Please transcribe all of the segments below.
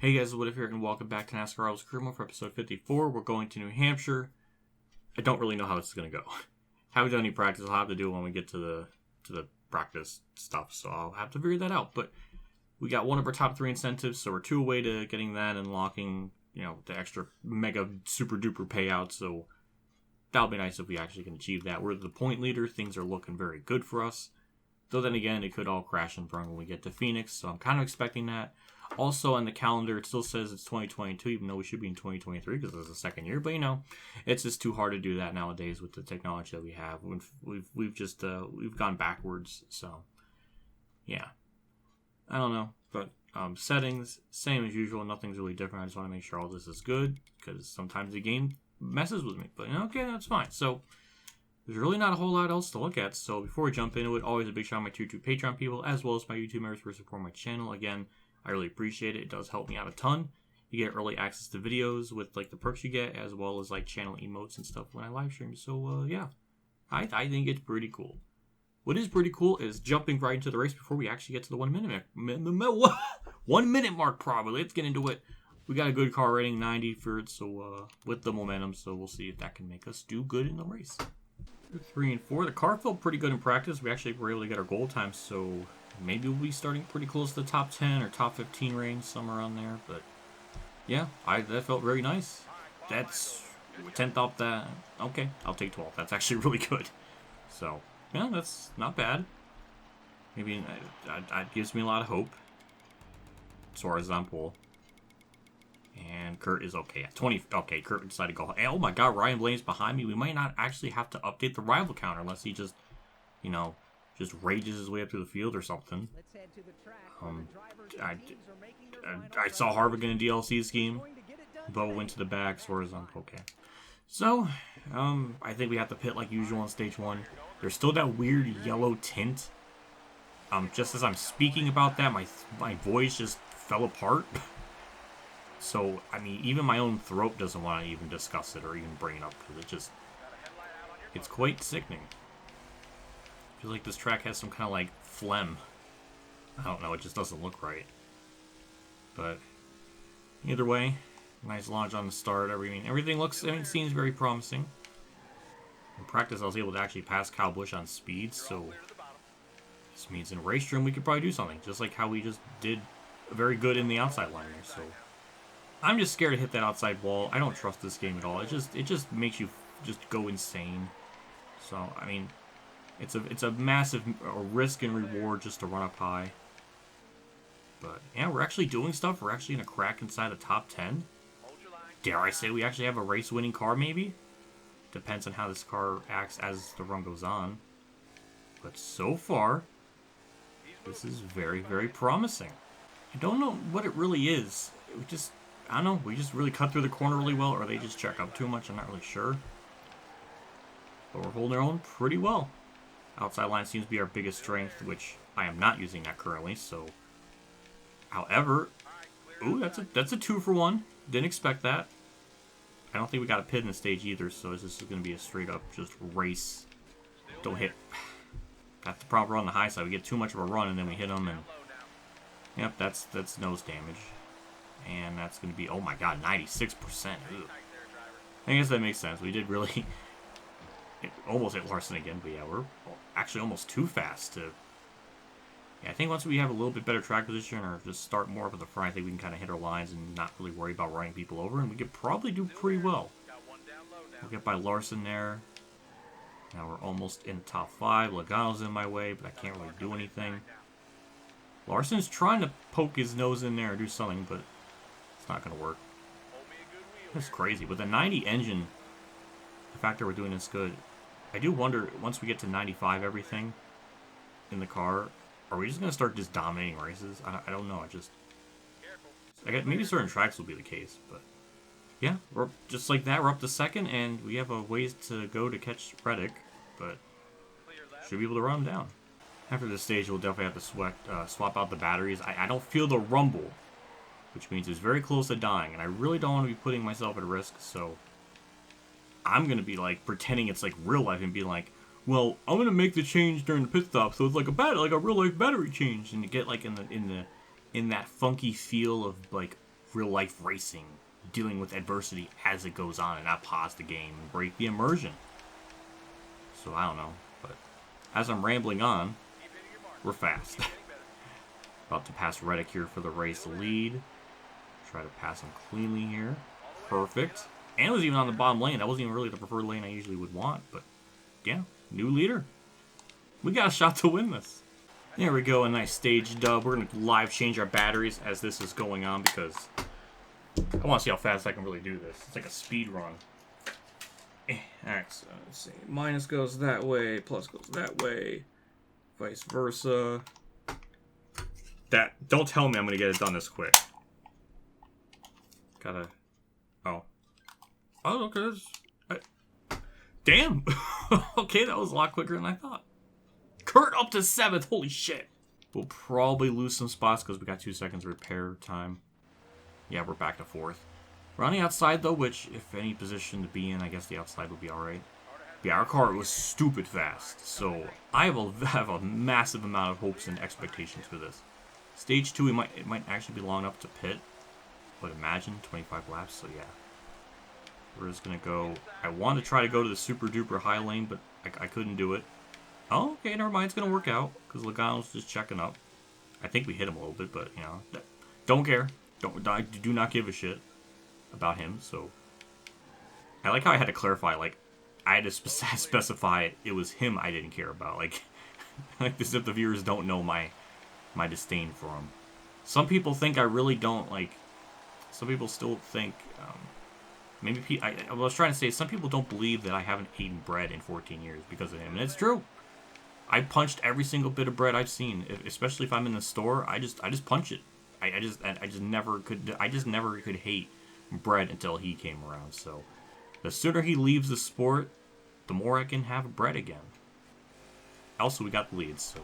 Hey guys, WhatiFRacing and welcome back to NASCAR. I was Kruma for episode 54. We're going to New Hampshire. I don't really know how this is going to go. Haven't done any practice. I'll have to do it when we get to the practice stuff, so I'll have to figure that out. But we got one of our top 3 incentives, so we're 2 away to getting that and locking, the extra mega super duper payout. So that'll be nice if we actually can achieve that. We're the point leader. Things are looking very good for us. Though then again, it could all crash and burn when we get to Phoenix, so I'm kind of expecting that. Also on the calendar, it still says it's 2022, even though we should be in 2023 because it's the second year. But it's just too hard to do that nowadays with the technology that we have. We've gone backwards. So yeah, I don't know. But settings, same as usual. Nothing's really different. I just want to make sure all this is good because sometimes the game messes with me. But okay, that's fine. So there's really not a whole lot else to look at. So before we jump into it, always a big shout out to my tier 2 Patreon people as well as my YouTube members for supporting my channel. Again, I really appreciate it. It does help me out a ton. You get early access to videos with like the perks you get, as well as like channel emotes and stuff when I live stream. So yeah, I think it's pretty cool. What is pretty cool is jumping right into the race before we actually get to the 1 minute 1 minute mark. Probably. Let's get into it. We got a good car rating, 90 for it. So with the momentum, so we'll see if that can make us do good in the race. 3 and 4. The car felt pretty good in practice. We actually were able to get our goal time, so maybe we'll be starting pretty close to the top 10 or top 15 range, somewhere around there. But yeah, that felt very nice. That's 10th off that. Okay, I'll take 12. That's actually really good. So yeah, that's not bad. Maybe that gives me a lot of hope. It's horizontal. And Kurt is okay at 20. Okay, Kurt decided to go. Oh my God, Ryan Blaney's behind me. We might not actually have to update the rival counter unless he just, just rages his way up through the field or something. I saw Harman in a DLC scheme. Bo went to the back. Horizontal. Okay. So, I think we have to pit like usual on stage 1. There's still that weird yellow tint. Just as I'm speaking about that, my voice just fell apart. So, I mean, even my own throat doesn't want to even discuss it or even bring it up because it's quite sickening. I feel like this track has some kind of like phlegm. I don't know, it just doesn't look right. But either way, nice launch on the start. Everything seems very promising. In practice, I was able to actually pass Kyle Busch on speed, so this means in race room we could probably do something, just like how we just did very good in the outside line here. So I'm just scared to hit that outside wall. I don't trust this game at all. It just makes you just go insane. So I mean, it's a massive risk and reward just to run up high. But yeah, we're actually doing stuff. We're actually gonna crack inside the top 10. Dare I say we actually have a race-winning car? Maybe. Depends on how this car acts as the run goes on. But so far, this is very, very promising. I don't know what it really is. I don't know, we just really cut through the corner really well, or they just check up too much, I'm not really sure. But we're holding our own pretty well. Outside line seems to be our biggest strength, which I am not using that currently, so. However, ooh, that's a 2 for 1. Didn't expect that. I don't think we got a pit in the stage either, so this is going to be a straight up just race. Don't hit. That's the problem on the high side. We get too much of a run, and then we hit them, and yep, that's nose damage. And that's going to be, oh my God, 96%. Ugh. I guess that makes sense. We did really almost hit Larson again, but yeah, we're actually almost too fast to. Yeah, I think once we have a little bit better track position or just start more up at the front, I think we can kind of hit our lines and not really worry about running people over, and we could probably do pretty well. We'll get by Larson there. Now we're almost in the top 5. Logano's in my way, but I can't really do anything. Larson's trying to poke his nose in there or do something, but it's not going to work. That's crazy. With the 90 engine, the fact that we're doing this good, I do wonder, once we get to 95 everything in the car, are we just going to start just dominating races? I don't know. I guess maybe certain tracks will be the case, but yeah, we're just like that. We're up to 2nd, and we have a ways to go to catch Reddick, but should be able to run him down. After this stage, we'll definitely have to swap out the batteries. I don't feel the rumble, which means it's very close to dying, and I really don't want to be putting myself at risk, so I'm going to be like pretending it's like real life and be like, well, I'm going to make the change during the pit stop, so it's like a real life battery change, and to get like in that funky feel of like real-life racing, dealing with adversity as it goes on, and not pause the game and break the immersion. So I don't know, but as I'm rambling on, we're fast. About to pass Reddick here for the race lead. Try to pass him cleanly here. Perfect. And it was even on the bottom lane. That wasn't even really the preferred lane I usually would want, but yeah, new leader. We got a shot to win this. There we go, a nice stage dub. We're going to live change our batteries as this is going on because I want to see how fast I can really do this. It's like a speed run. Alright, so let's see. Minus goes that way, plus goes that way, vice versa. Don't tell me I'm going to get it done this quick. Gotta... Oh, okay. Damn! Okay, that was a lot quicker than I thought. Kurt up to 7th, holy shit! We'll probably lose some spots because we got 2 seconds repair time. Yeah, we're back to 4th. We're on the outside though, which, if any position to be in, I guess the outside would be alright. Yeah, our car was stupid fast, so I have a massive amount of hopes and expectations for this. Stage 2, it might actually be long enough to pit, but imagine 25 laps, so yeah. We're just gonna go. I wanted to try to go to the super duper high lane, but I couldn't do it. Oh, okay, never mind. It's gonna work out because Logano's just checking up. I think we hit him a little bit, but you know, don't care. I do not give a shit about him. So I like how I had to clarify. Like I had to specify it was him I didn't care about. Like as if the viewers don't know my disdain for him. Some people think I really don't like. Some people still think. Maybe I was trying to say some people don't believe that I haven't eaten bread in 14 years because of him, and it's true. I punched every single bit of bread I've seen, especially if I'm in the store. I just punch it. I just never could hate bread until he came around. So the sooner he leaves the sport, the more I can have bread again. Also, we got the lead, so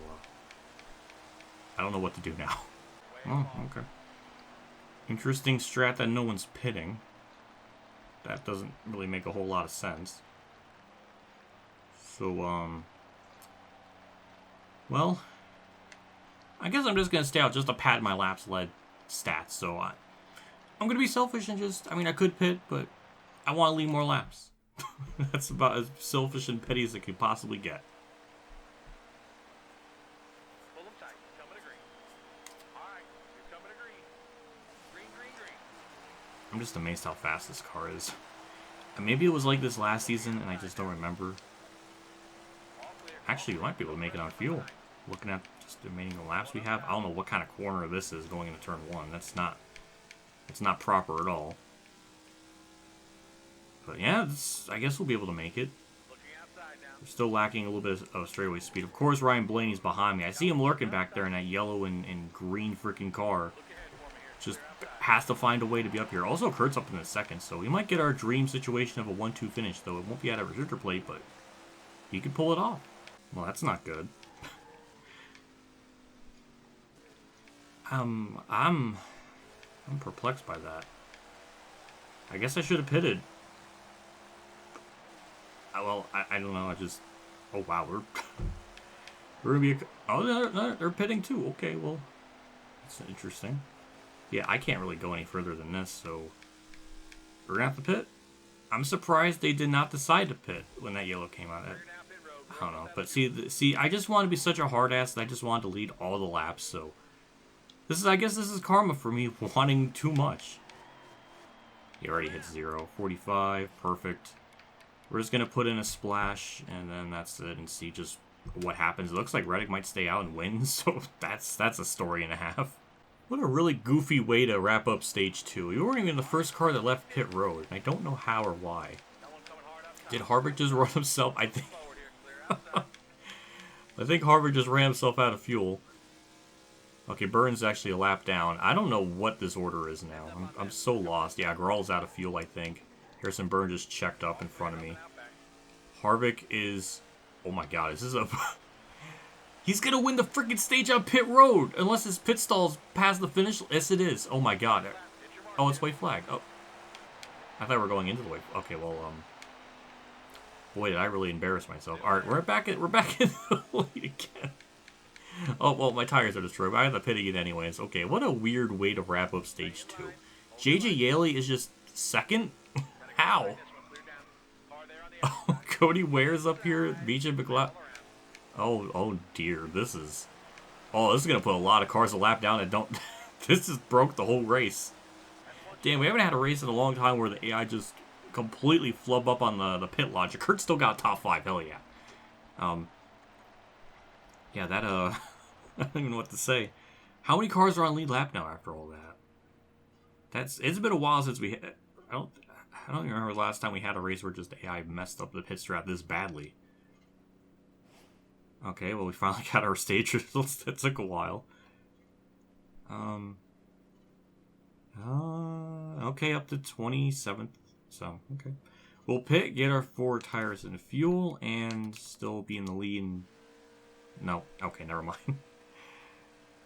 I don't know what to do now. Oh, okay. Interesting strat that no one's pitting. That doesn't really make a whole lot of sense. So, well, I guess I'm just going to stay out just to pad my laps led stats. So, I'm going to be selfish and just, I mean, I could pit, but I want to lead more laps. That's about as selfish and petty as it could possibly get. I'm just amazed how fast this car is. And maybe it was like this last season and I just don't remember. Actually, we might be able to make it on fuel. Looking at just the remaining laps we have. I don't know what kind of corner this is going into turn 1. It's not proper at all. But yeah, I guess we'll be able to make it. We're still lacking a little bit of straightaway speed. Of course, Ryan Blaney's behind me. I see him lurking back there in that yellow and green freaking car. Just has to find a way to be up here. Also, Kurt's up in the second, so we might get our dream situation of a 1-2 finish, though it won't be at a restrictor plate, but he could pull it off. Well, that's not good. I'm perplexed by that. I guess I should have pitted. Well, I don't know. Oh wow, we're gonna be. Oh, they're pitting too. Okay, well, that's interesting. Yeah, I can't really go any further than this, so we're gonna have to pit. I'm surprised they did not decide to pit when that yellow came out. I don't know, but see, I just want to be such a hard ass that I just wanted to lead all the laps. So I guess this is karma for me wanting too much. He already hit 0, 45, perfect. We're just gonna put in a splash, and then that's it, and see just what happens. It looks like Reddick might stay out and win, so that's a story and a half. What a really goofy way to wrap up stage 2. We weren't even the first car that left pit road, and I don't know how or why. Did Harvick just run himself? I think Harvick just ran himself out of fuel. Okay, Burns actually a lap down. I don't know what this order is now. I'm so lost. Yeah, Grall's out of fuel, I think. Harrison Burns just checked up in front of me. Harvick is... Oh my god, is this a... He's gonna win the freaking stage on pit road! Unless his pit stall's past the finish. Yes, it is. Oh my god. Oh, it's white flag. Oh. I thought we were going into the white... Okay, well, boy, did I really embarrass myself. Alright, we're back in the lead again. Oh, well, my tires are destroyed, but I have to pit again anyways. Okay, what a weird way to wrap up stage 2. JJ Yaley is just second? How? Oh, Cody Ware's up here. BJ McLeod. Oh dear. This is going to put a lot of cars a lap down and don't... This just broke the whole race. Damn, we haven't had a race in a long time where the AI just completely flub up on the pit logic. Kurt still got top 5. Hell yeah. Yeah, that, I don't even know what to say. How many cars are on lead lap now after all that? It's been a while since we... I don't even remember the last time we had a race where just AI messed up the pit strat this badly. Okay, well, we finally got our stage results. That took a while. Okay, up to 27th. So, okay. We'll pit, get our 4 tires and fuel, and still be in the lead. And... No. Okay, never mind.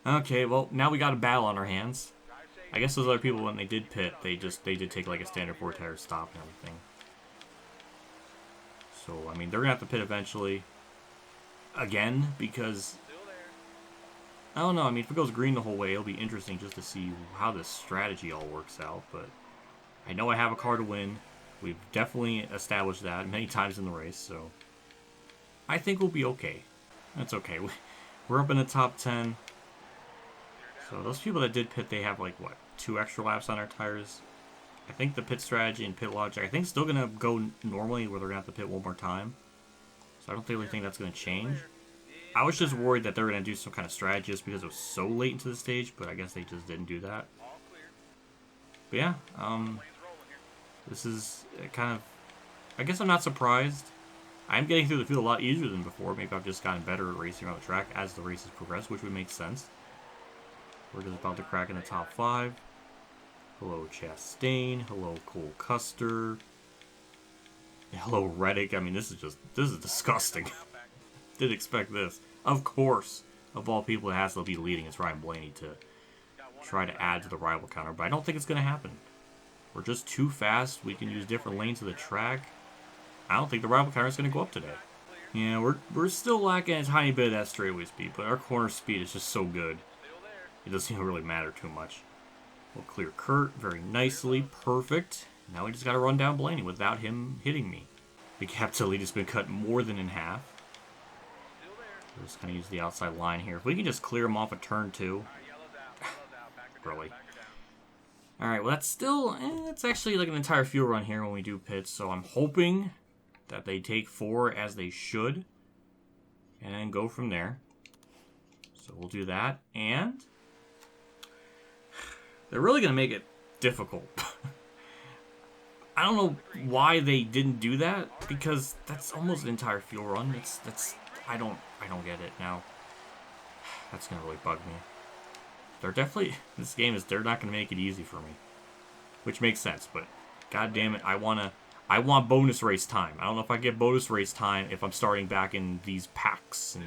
Okay, well, now we got a battle on our hands. I guess those other people, when they did pit, they did take like a standard 4-tire stop and everything. So, I mean, they're going to have to pit eventually. Again, because... I don't know, I mean, if it goes green the whole way, it'll be interesting just to see how this strategy all works out, but I know I have a car to win. We've definitely established that many times in the race, so I think we'll be okay. That's okay. We're up in the top 10. So those people that did pit, they have like, what, 2 extra laps on our tires? I think the pit strategy and pit logic, I think, still going to go normally where they're going to have to pit one more time. So I don't really think that's going to change. I was just worried that they were going to do some kind of strategy just because it was so late into the stage, but I guess they just didn't do that. But yeah, this is kind of... I guess I'm not surprised. I'm getting through the field a lot easier than before. Maybe I've just gotten better at racing around the track as the races progress, which would make sense. We're just about to crack in the top 5. Hello, Chastain. Hello, Cole Custer. Hello, Reddick. I mean, this is disgusting. Didn't expect this. Of course, of all people, it has to be leading. It's Ryan Blaney to try to add to the rival counter, but I don't think it's going to happen. We're just too fast. We can use different lanes of the track. I don't think the rival counter is going to go up today. Yeah, we're still lacking a tiny bit of that straightaway speed, but our corner speed is just so good. It doesn't even really matter too much. We'll clear Kurt very nicely. Perfect. Now we just got to run down Blaney without him hitting me. The gap to lead has been cut more than in half. We'll just kind of use the outside line here. If we can just clear him off a turn 2. Really. Alright, well that's still... it's actually like an entire fuel run here when we do pits, so I'm hoping that they take 4 as they should. And then go from there. So we'll do that, and... they're really going to make it difficult. I don't know why they didn't do that, because that's almost an entire fuel run. I don't get it now. That's gonna really bug me. They're definitely, this game they're not gonna make it easy for me, which makes sense. But god damn it, I want bonus race time. I don't know if I get bonus race time if I'm starting back in these packs and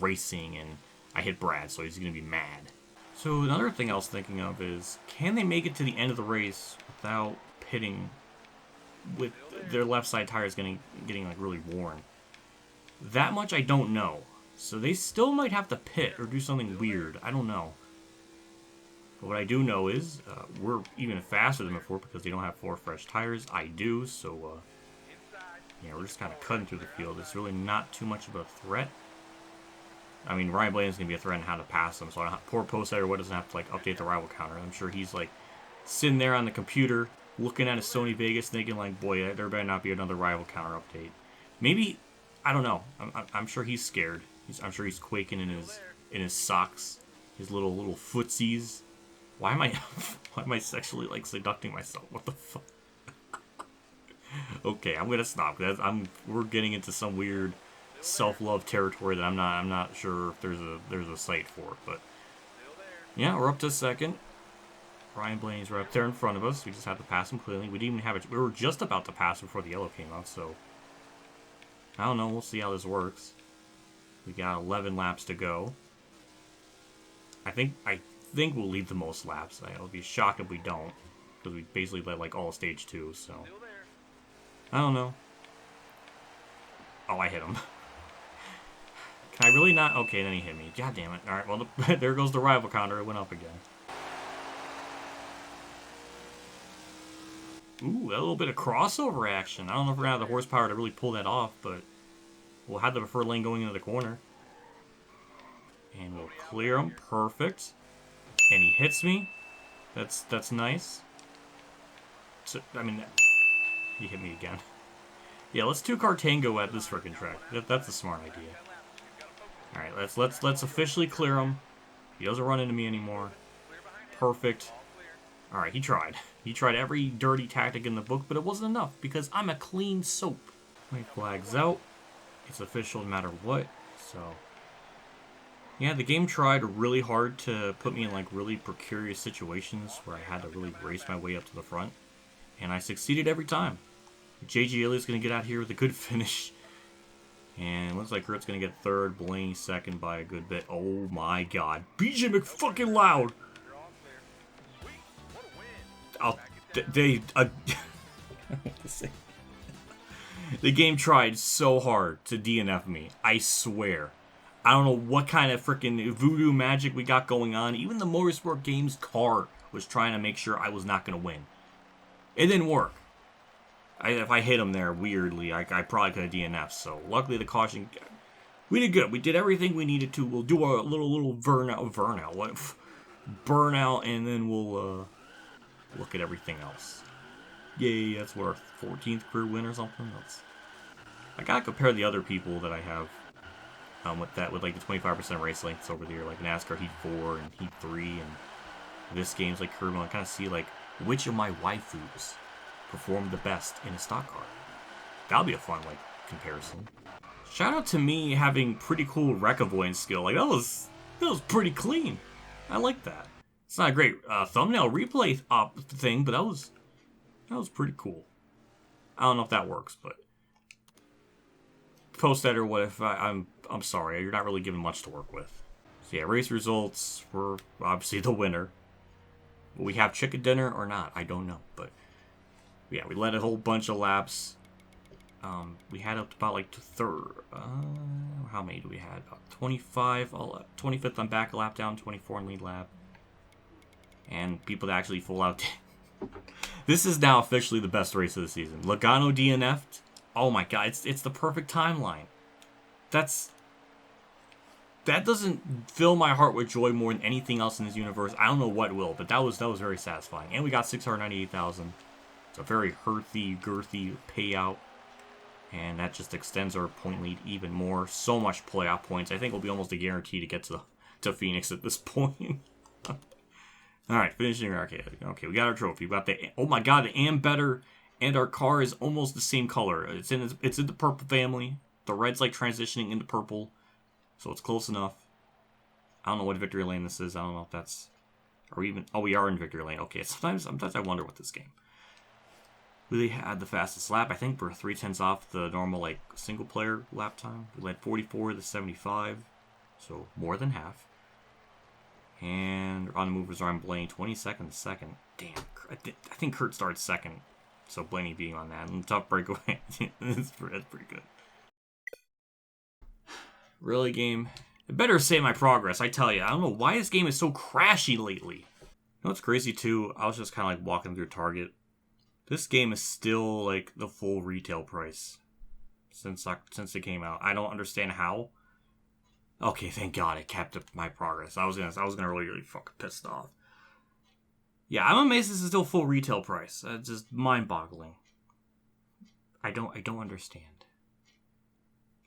racing, and I hit Brad, so he's gonna be mad. So another thing I was thinking of is, can they make it to the end of the race without pitting with their left side tires getting like really worn? That much I don't know. So they still might have to pit or do something weird. I don't know. But what I do know is we're even faster than before because they don't have 4 fresh tires. I do, so yeah, we're just kind of cutting through the field. It's really not too much of a threat. I mean, Ryan Blaney is going to be a threat on how to pass them, so poor post editor doesn't have to like update the rival counter. I'm sure he's like sitting there on the computer looking at his Sony Vegas thinking like, boy, there better not be another rival counter update. Maybe, I don't know. I'm sure he's scared. I'm sure he's quaking in his socks, his little footsies. Why am I sexually like seducting myself? What the fuck? Okay, I'm gonna stop. We're getting into some weird self-love territory that I'm not sure if there's a site for. But yeah, we're up to 2nd. Ryan Blaney's right up there in front of us. We just have to pass him cleanly. We didn't even have it. We were just about to pass before the yellow came out. So I don't know. We'll see how this works. We got 11 laps to go. I think we'll lead the most laps. I'll be shocked if we don't, because we basically led like all stage 2. So I don't know. Oh, I hit him. Can I really not? Okay, then he hit me. God damn it. All right, well, there goes the rival counter. It went up again. Ooh, a little bit of crossover action. I don't know if we're going to have the horsepower to really pull that off, but we'll have the preferred lane going into the corner. And we'll clear him. Perfect. And he hits me. That's nice. So, I mean, he hit me again. Yeah, let's two-car tango at this frickin' track. That's a smart idea. All right, let's officially clear him. He doesn't run into me anymore. Perfect. All right, he tried. He tried every dirty tactic in the book, but it wasn't enough because I'm a clean soap. White flags out. It's official no matter what. So, yeah, the game tried really hard to put me in like really precarious situations where I had to really race my way up to the front, and I succeeded every time. JG Elliott's gonna get out here with a good finish. And it looks like Kurt's going to get third, Blaney second by a good bit. Oh my god. BJ McFucking Loud! The game tried so hard to DNF me. I swear. I don't know what kind of freaking voodoo magic we got going on. Even the Motorsport Games car was trying to make sure I was not going to win. It didn't work. If I hit him there weirdly, I probably could have DNF'd. So luckily the caution, we did good. We did everything we needed to. We'll do a little burnout, and then we'll look at everything else. Yay! That's what, our 14th career win or something. I gotta compare the other people that I have with like the 25% race lengths over there, like NASCAR Heat 4 and Heat 3, and this game's like Harman. I kind of see like which of my waifus performed the best in a stock car. That'll be a fun like comparison. Shout out to me having pretty cool wreck avoidance skill. Like that was pretty clean. I like that. It's not a great thumbnail replay thing, but that was pretty cool. I don't know if that works, but post that or what if I'm sorry, you're not really given much to work with. So yeah, race results were obviously the winner. Will we have chicken dinner or not? I don't know, but yeah, we led a whole bunch of laps. We had up to about like third. How many do we have? About 25. 25th on back lap down, 24 on lead lap. And people that actually full out. This is now officially the best race of the season. Logano DNF'd. Oh my god, it's the perfect timeline. That doesn't fill my heart with joy more than anything else in this universe. I don't know what will, but that was very satisfying. And we got 698,000. It's a very girthy payout. And that just extends our point lead even more. So much playoff points. I think it'll be almost a guarantee to get to Phoenix at this point. Alright, finishing our arcade. Okay, we got our trophy. We got the, oh my god, the Am Better, and our car is almost the same color. It's in the purple family. The red's like transitioning into purple. So it's close enough. I don't know what victory lane this is. I don't know if that's, we are in victory lane. Okay, sometimes I wonder what this game. We had the fastest lap. I think we're 3/10 off the normal like single player lap time. We led 44 to 75, so more than half. And on the move was Ryan Blaney, 22nd second. Damn, I think Kurt started second, so Blaney being on that. And tough breakaway. that's pretty good. Really, game? It better say my progress, I tell you. I don't know why this game is so crashy lately. You know what's crazy too? I was just kind of like walking through Target. This game is still like the full retail price since it came out. I don't understand how. Okay, thank God it kept up my progress. I was gonna really fucking pissed off. Yeah, I'm amazed this is still full retail price. It's just mind-boggling. I don't understand.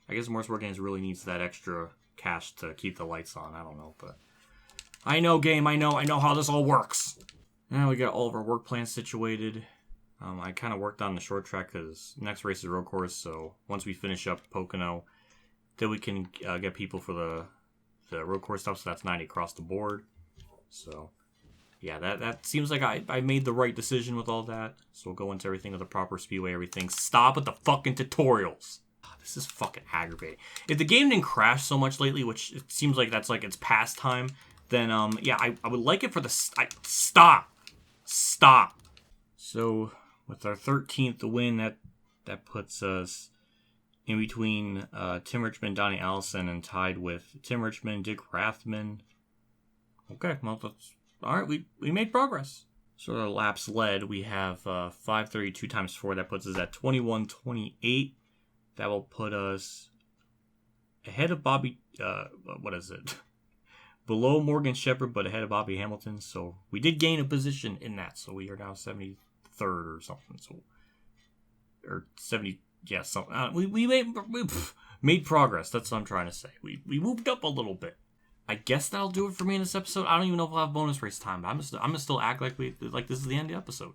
I guess Motorsport Games really needs that extra cash to keep the lights on. I don't know, but I know, game. I know how this all works. Now we got all of our work plans situated. I kind of worked on the short track because next race is road course. So once we finish up Pocono, then we can get people for the road course stuff. So that's 90 across the board. So yeah, that seems like I made the right decision with all that. So we'll go into everything with the proper speedway, everything. Stop with the fucking tutorials. This is fucking aggravating. If the game didn't crash so much lately, which it seems like that's like its pastime, then yeah, I would like it for the stop. So with our 13th win, that puts us in between Tim Richmond, Donnie Allison, and tied with Tim Richmond, Dick Rathman. Okay, well, that's all right. We made progress. So our laps led, we have 532 times 4. That puts us at 21:28. That will put us ahead of Bobby. What is it? Below Morgan Shepherd, but ahead of Bobby Hamilton. So we did gain a position in that. So we are now 73rd or something. So or 70. Yeah, something. We made progress. That's what I'm trying to say. We moved up a little bit. I guess that'll do it for me in this episode. I don't even know if we'll have bonus race time, but I'm gonna still act like this is the end of the episode.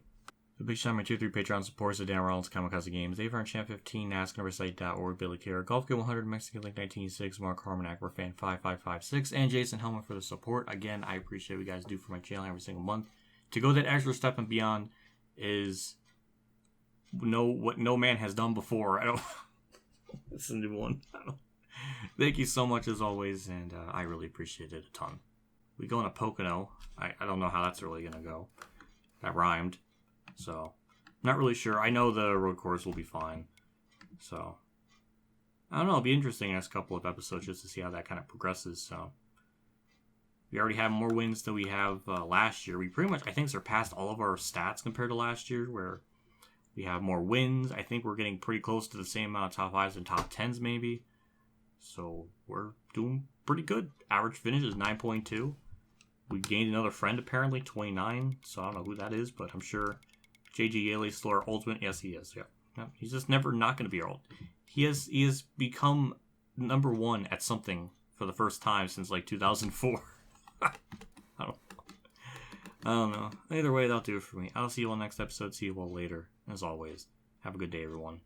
The big shout out to my 2-3 Patreon supporters: Dan Reynolds, Kamikazegames, AmeriChamp15, NASCAR, Billy Care, Golf Game 100, Mexican Link 1986, Mark Harman, Aquafan 5556, and Jason Hellman for the support. Again, I appreciate what you guys do for my channel every single month. To go that extra step and beyond is what no man has done before. I don't. It's a new one. I don't. Thank you so much as always, and I really appreciate it a ton. We go into Pocono. I don't know how that's really going to go. That rhymed. So, not really sure. I know the road course will be fine. So, I don't know. It'll be interesting in the next couple of episodes just to see how that kind of progresses. So, we already have more wins than we have last year. We pretty much, I think, surpassed all of our stats compared to last year, where we have more wins. I think we're getting pretty close to the same amount of top 5s and top 10s maybe. So we're doing pretty good. Average finish is 9.2. We gained another friend apparently, 29. So I don't know who that is, but I'm sure JJ Yaley's still our ultimate. Yes, he is. Yeah. No, he's just never not going to be our ult. He has become number 1 at something for the first time since like 2004. I don't know. Either way, that'll do it for me. I'll see you all next episode. See you all later. As always, have a good day, everyone.